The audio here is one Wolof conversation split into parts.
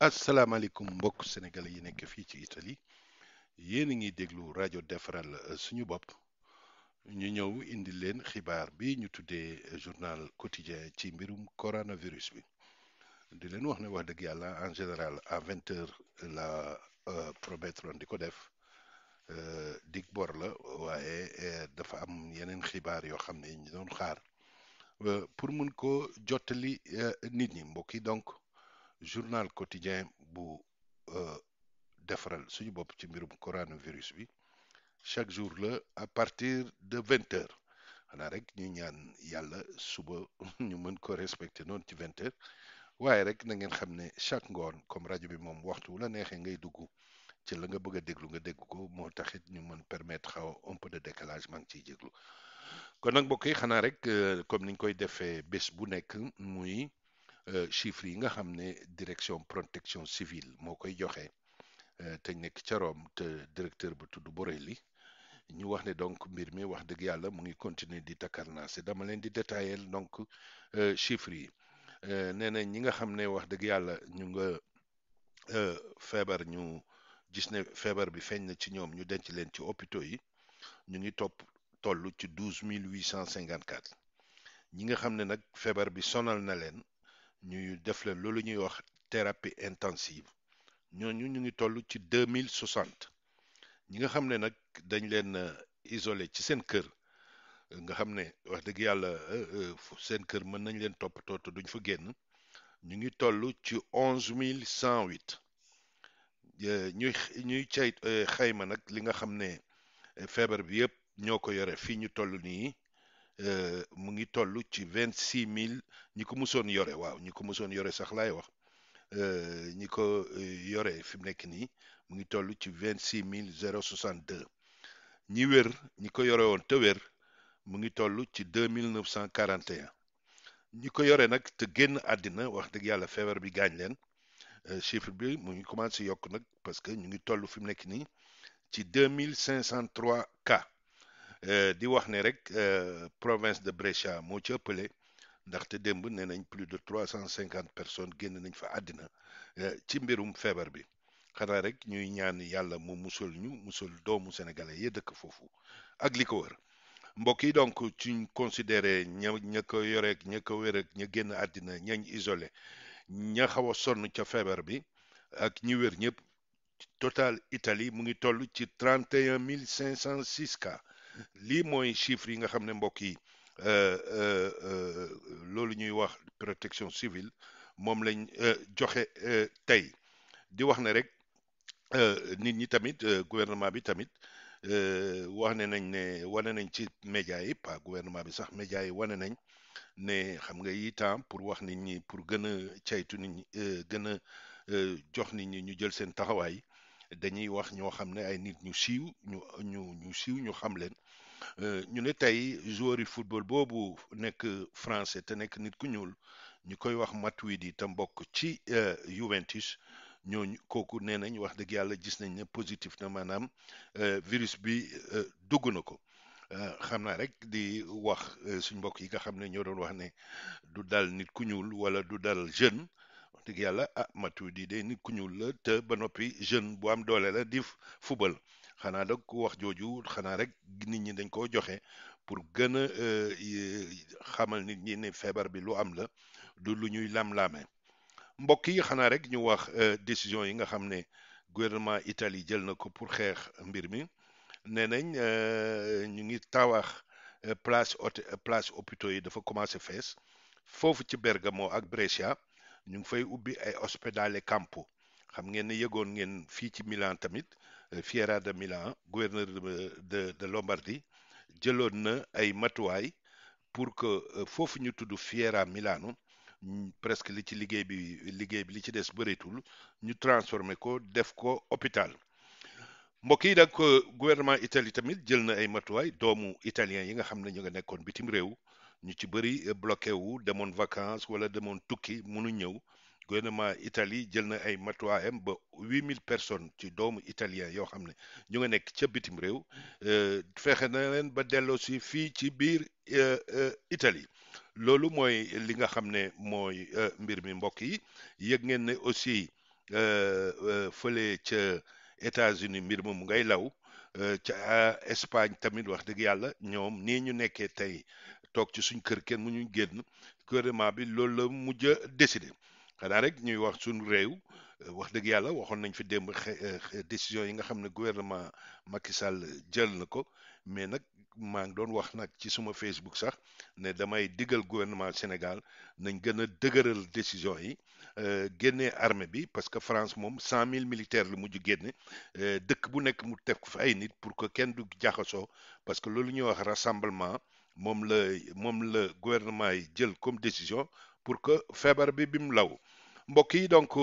asalaamaaleykum mbokk sénégalais yi nekk fii ci Italie yéen a ngi déglu rajo defaral suñu bopp ñu ñëw indi leen xibaar bi ñu tuddee journal quotidien ci mbirum coronavirus bi di leen wax ne wax dëgg yàlla en général à 20 heures la promettroon di ko def dig bor la waaye dafa am yeneen xibaar yoo xam ne ñu doon xaar pour mun ko jottali nit ñi mbokk yi donc journal quotidien bu euh, defaral suñu bopp ci mbirum coronavirus bi chaque jour la à partir de 20 heures xanaa rek ñu ñaan yàlla suba ñu mën ko respecter noonu ci 20 heures waaye rek na ngeen xam ne chaque ngoon comme rajo bi moom waxtu wu la neexee ngay dugg ci la nga bëgg a déglu nga dégg ko moo taxit ñu mën permettre xaw un peu de décalage maa ngi ciy jéglu kon nag mbokk yi xanaa rek comme niñ koy defee bés bu nekk muy chiffres yi nga xam ne direction protection civile moo koy joxe. Te nekk ca Rome te directeur ba tudd Borelli ñu wax ne donc mbir mi wax dëgg yàlla mu ngi continuer di takkarnaase dama leen di détailler donc chiffres yi nee na ñi nga xam ne wax dëgg yàlla ñu nga feebar ñu gis ne feebar bi feeñ na ci ñoom ñu denc leen ci hôpitaux yi ñu ngi toll ci 12 854 ñi nga xam ne nag feebar bi sonal na leen ñuy def leen loolu ñuy wax thérapie intensive ñooñu ñu ngi toll ci 2060 ñi nga xam ne nag dañ leen isolé ci seen kër nga xam ne wax dëgg yàlla seen kër mën nañ leen toppatoo te duñ fa génn ñu ngi toll ci 11 108 ñuy cay xayma nag li nga xam ne feebar bi yëpp ñoo ko yore fii ñu toll nii mu ngi toll ci 26 000 ñi ko musoon yore waaw ñi ko musoon yore sax laay wax. ñi ko yore fi mu nekk nii mu ngi toll ci 26 062 ñi wér ñi ko yore woon te wér mu ngi toll ci 2941 ñi ko yore nag te génn àddina wax dëgg yàlla feebar bi gaañ leen chiffre bi mu ngi commencé yokk nag parce que ñu ngi toll fi mu nekk nii ci 2503 cas di wax ne rek province de Brescia moo ci ëppale. ndaxte démb nee nañ plus de 350 personnes génn nañ fa àddina ci mbirum feebar bi xanaa rek ñuy ñaan yàlla mu musul ñu musul doomu sénégalais yi dëkk foofu ak li ko wër mbokk yi donc suñ considéré ña ko yoreeg ña ko wér ak ña génn àddina ñañ isolé ña xaw a sonn ca feebar bi ak ñi wér ñëpp total Italie mu ngi toll ci 31 506 cas lii mooy chiffre yi nga xam ne mbokk yi loolu ñuy wax protection civile moom lañ joxe tey di wax ne rek nit ñi tamit gouvernement bi tamit wax ne nañ ne wane nañ ci média yi pas gouvernement bi sax média yi wane nañ ne xam nga yi temps pour wax nit ñi pour gën a caytu nit ñi gën a jox nit ñi ñu jël seen taxawaay dañuy wax ñoo xam ne ay nit ñu siiw ñu siiw ñu xam leen. ñu ne tey joueur yi football boobu nekk français te nekk nit ku ñuul ñu koy wax Matuidi te mbokk ci Juventus ñooñu kooku nee nañ wax dëgg yàlla gis nañ ne positif na maanaam virus bi dugg na ko xam naa rek di wax suñ mbokk yi nga xam ne ñoo doon wax ne du dal nit ku ñuul wala du dal jeune wax dëgg yàlla Matuidi de nit ku ñuul la te ba noppi jeune bu am doole la di football. xanaa dag ku wax jooju xanaa rek nit ñi dañ koo joxe pour gën a xamal nit ñi ne feebar bi lu am la du lu ñuy lam-laame mbokk yi xanaa rek ñu wax décision yi nga xam ne gouvernement Italie jël na ko pour xeex mbir mi nee nañ ñu ngi tawax place hôpitaux yi dafa commencé fees foofu ci Bergamo ak Brescia ñu ngi fay ubbi ay ospedale campo xam ngeen ne yëgoon ngeen fii ci Milan tamit Fiera de Milan gouverneur de Lombardie jëloon na ay matuwaay pour que foofu ñu tudd Fiera Milano presque li ci liggéey bi li ci des bëreetul ñu transformé ko def ko hôpital mbokk yi nag gouvernement Italie tamit jël na ay matuwaay doomu italien yi nga xam ne ñu nga nekkoon bitim réew ñu ci bëri bloqué wu demoon vacances wala demoon tukki mënu ñëw gouvernement Italie jël na ay matuwaayam ba 8000 personnes ci doomu italien yoo xam ne ñu nga nekk ca bitim réew fexe na leen ba delloo si fii ci biir Italie loolu mooy li nga xam ne mooy mbir mi mbokk yi yëg ngeen ne aussi fële ca États-Unis mbir ma mu ngay law ca Espagne tamit wax dëgg yàlla ñoom nii ñu nekkee tey toog ci suñ kër kenn mu ñu génn gouvernement bi loolu la mujj a décider xanaa rek ñuy wax suñu réew wax dëgg yàlla waxoon nañ fi démb décision yi nga xam ne gouvernement Macky Sall jël na ko mais nag maa ngi doon wax nag ci suma Facebook sax ne damay digal gouvernement Sénégal nañ gën a dëgëral décision yi génnee armée bi parce que France moom 100 000 militaires la mujj génne dëkk bu nekk mu teg ko fa ay nit pour que kenn du jaxasoo parce que loolu ñuy wax rassemblement moom la gouvernement yi jël comme décision pour que feebar bi mu law mbokk yi donc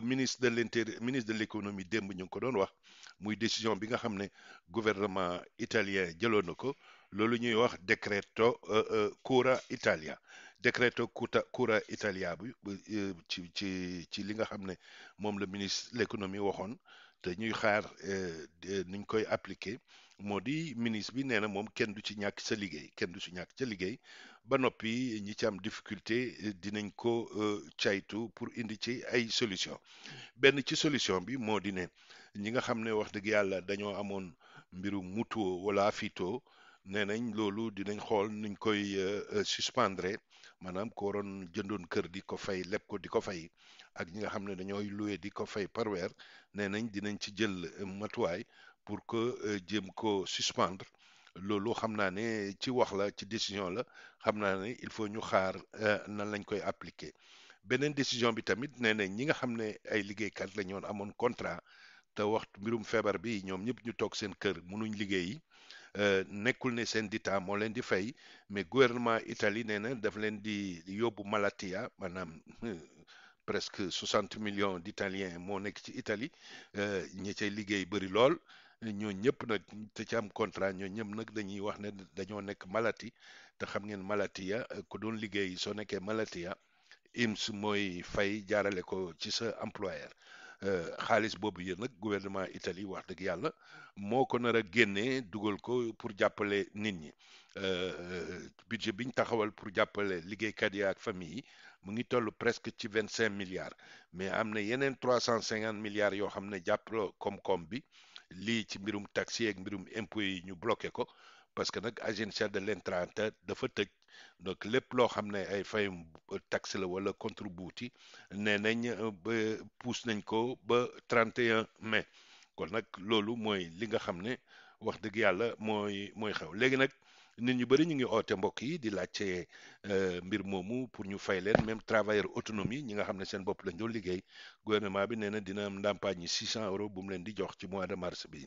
ministre de l'intérieur ministre de l'économie démb ñu ngi ko doon wax muy décision bi nga xam ne gouvernement italien jëloon na ko loolu ñuy wax decreto cura Italia decreto cura Italia bi ci li nga xam ne moom la ministre de l'économie waxoon te ñuy xaar niñ koy appliquer moo di ministre bi nee na moom kenn du ci ñàkk sa liggéey kenn du ci ñàkk sa liggéey ba noppi ñi ci am difficulté dinañ ko caytu pour indi ci ay solution benn ci solution bi moo di ne ñi nga xam ne wax dëgg yàlla dañoo amoon mbirum mutuo wala afito nee nañ loolu dinañ xool nuñ koy suspendre maanaam ko waroon jëndoon kër di ko fay leb ko di ko fay ak ñi nga xam ne dañooy loué di ko fay par weer nee nañ dinañ ci jël matuwaay pour que jéem ko suspendre loolu xam naa ne ci wax la ci décision la xam naa ne il faut ñu xaar nan lañ koy appliquer beneen décision bi tamit nee na ñi nga xam ne ay liggéeykat la ñoon amoon contrat te waxtu mbirum feebar bi ñoom ñëpp ñu toog seen kër mënuñ liggéeyi nekkul ne seen ditaa moo leen di fay mais gouvernement Italie nee na daf leen di yóbbu Malatia maanaam presque 60 millions d'Italiens moo nekk ci Italie ñi cay liggéey bëri lool ñoo ñëpp nag te ci am contrat ñoo ñëpp nag dañuy wax ne dañoo nekk malati te xam ngeen Malatia ku doon liggéey soo nekkee Malatia IMS mooy fay jaarale ko ci sa employeur xaalis boobu yéen nag gouvernement Italie wax dëgg yàlla moo ko nar a génnee dugal ko pour jàppale nit ñi budget biñ taxawal pour jàppale liggéeykat yi ak famille yi mu ngi toll presque ci 25 milliards mais am na yeneen 350 milliards yoo xam ne jàppale koom-koom bi lii ci mbirum taxi ak mbirum impôt yi ñu bloqué ko parce que nag agenzia dell'entrata dafa tëj donc lépp loo xam ne ay fayum taxe la wala contributi nee nañ ba pousse nañ ko ba 31 mai kon nag loolu mooy li nga xam ne wax dëgg yàlla mooy xew léegi nag nit ñu bëri ñu ngi oote mbokk yi di laajte mbir moomu pour ñu fay leen même travailleur autonomie ñi nga xam ne seen bopp lañ doon liggéey gouvernement bi nee na dina am ndàmpaay ñi 600 € bu mu leen di jox ci mois de mars bi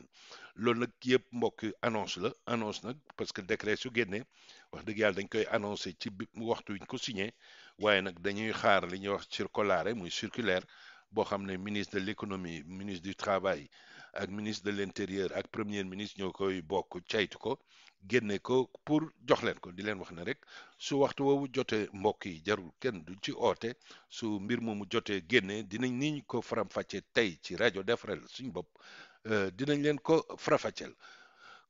loolu nag yëpp mbokk annonce la annonce nag parce que décret su génnee wax dëgg yàlla dañ koy annoncé ci waxtu wi ñu ko signé waaye nag dañuy xaar li ñuy wax circulaire muy circulaire boo xam ne ministre de l'économie ministre du travail ak ministre de l'intérieur ak premier ministre ñoo koy bokk caytu ko génne ko pour jox leen ko di leen wax ne rek su waxtu woowu jotee mbokk yi jarul kenn du ci oote su mbir moomu jotee génne dinañ ni ñu ko faram-fàccee tey ci rajo defaral suñ bopp dinañ leen ko farafàcceel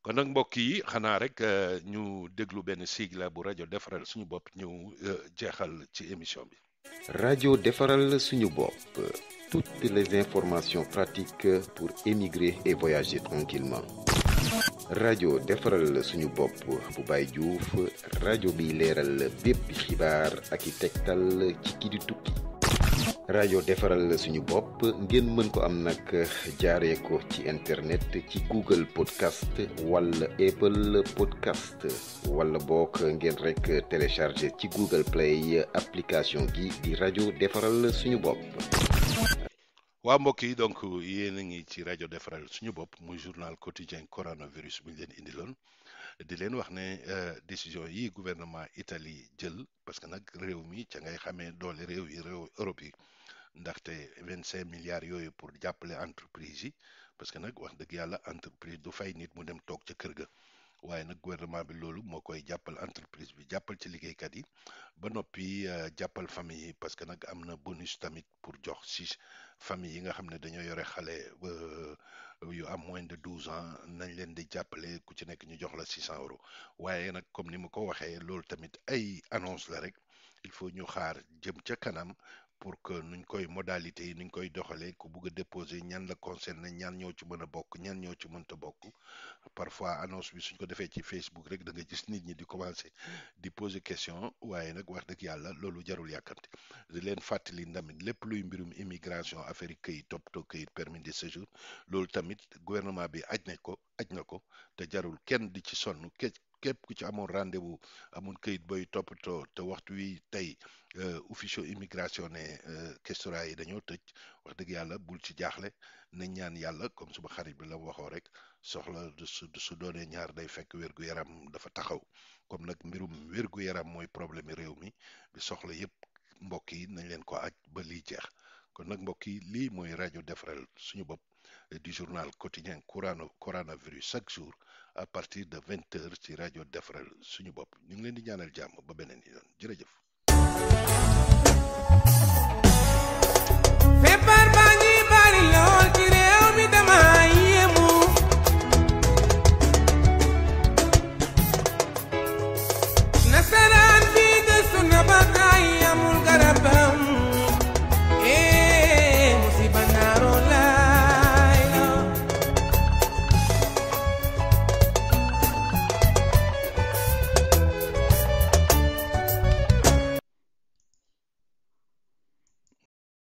kon nag mbokk yi xanaa rek ñu déglu benn sigla bu rajo defaral suñu bopp ñu jeexal ci émission bi. rajo defaral suñu bopp. Toutes les informations pratiques pour émigrer et voyager tranquillement. rajo defaral suñu bopp bu Baye Diouf rajo bi leeral bépp xibaar ak i tegtal ci ki di tukki. rajo defaral suñu bopp ngeen mën ko am nag jaaree ko ci internet ci Google Podcast wala Apple Podcast wala boog ngeen rek téléchargé ci Google Play application gi di rajo defaral suñu bopp. waa mbokk yi donc yéen a ngi ci rajo defaral suñu bopp muy journal quotidien coronavirus bu ñu leen indiloon di leen wax ne décision yi gouvernement Italie jël parce que nag réew mi ca ngay xamee doole réew Europe yi ndaxte 25 milliards yooyu pour jàppale entreprise yi parce que nag wax dëgg yàlla entreprise du fay nit mu dem toog ca kër ga waaye nag gouvernement bi loolu moo koy jàppal entreprise bi jàppal ci liggéeykat yi ba noppi jàppal famille yi parce que nag am na bonus tamit pour jox si famille yi nga xam ne dañoo yore xale yu am moins de 12 ans nañ leen di jàppale ku ci nekk ñu jox la 600 € waaye nag comme ni ma ko waxee loolu tamit ay annonce la rek il faut ñu xaar jëm ca kanam pour que nuñ koy modalité yi nuñ koy doxalee ku bugg a déposer ñan la concerné ñan ñoo ci mën a bokk ñan ñoo ci mënta bokk parfois annonce bi suñ ko defee ci Facebook rek da nga gis nit ñi di commencer di poser question waaye nag wax dëgg yàlla loolu jarul yàkkamti di leen fàttali ndamit lépp luy mbirum immigration affaire yi këyit toppatoo këyit permis de séjour loolu tamit gouvernement bi aj na ko te jarul kenn di ci sonn képp ku ci amoon rendez-vous amoon këyit booy toppatoo te waxtu wi tey officiaux immigration ne questora yi dañoo tëj wax dëgg yàlla bul ci jaaxle nañ ñaan yàlla comme suma xarit bi la waxoo rek soxla su doonee ñaar day fekk wér-gu-yaram dafa taxaw comme nag mbirum wér-gu-yaram mooy problème réew mi bi soxla yépp mbokk yi nañ leen ko aj ba lii jeex kon nag mbokk yi lii mooy rajo defaral suñu bopp du journal quotidien coronavirus chaque jour à partir de 20 heures ci rajo defaral suñu bopp ñu ngi leen di ñaanal jàmm ba beneen yoon jërëjëf.